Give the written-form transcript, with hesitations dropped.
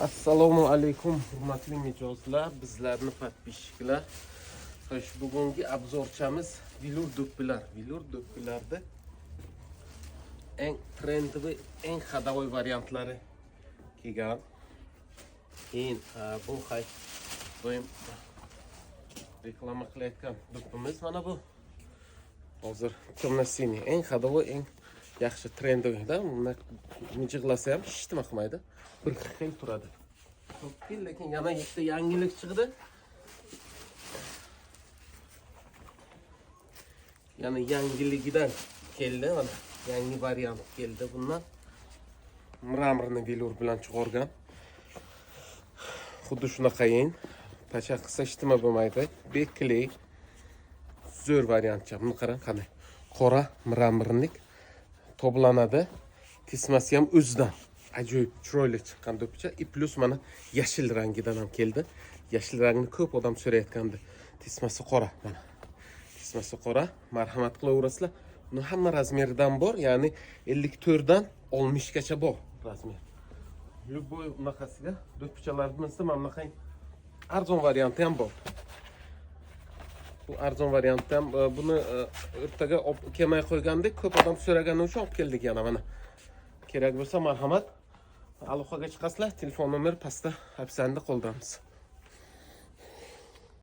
Assalomu alaykum hurmatli mijozlar, bizlarni podpishchilar. Xo'sh, bugungi obzorchamiz velur do'ppilar. Velur do'ppilarda eng trendiy, eng xadovoy variantlari kelgan. Keyin bu doim reklama qilayotgan do'ppimiz mana bu. Hozir temno-siniy eng xadovoy, eng yaxshi trendda. Buni mijig'lasa ham hech nima qilmaydi. Bir xil turadi. Lekin yana ikkita yangilik chiqdi. Yani yangiligidan keldi, mana yangi variant keldi bundan. Mramorni velur bilan chiqargan. Xuddi shunaqayin pacha qilsa hech nima bo'lmaydi. Bekli zo'r variantcha. Buni qarang, qanday qora mramornik toblanadi. Tismasi ham o'zidan ajoyib chiroyli chiqqan do'ppicha. Plus mana yashil rangidan ham keldi. Yashil rangni ko'p odam so'rayotgandi. Tismasi qora mana. Tismasi qora. Marhamat qilaverasizlar. Buni hamma razmeridan bor, ya'ni 54 dan 60 gacha bor razmer. Любой unaqasiga do'ppichalarımizda mana bunaqa arzon varianti ham bor. Bu arzon variantda ham buni ertaga olib kelmay qo'ygandek, ko'p odam so'ragani uchun olib keldik yana mana. Kerak bo'lsa marhamat aloqaga chiqasizlar. Telefon nomeri pastda opsiyada qo'ldamiz.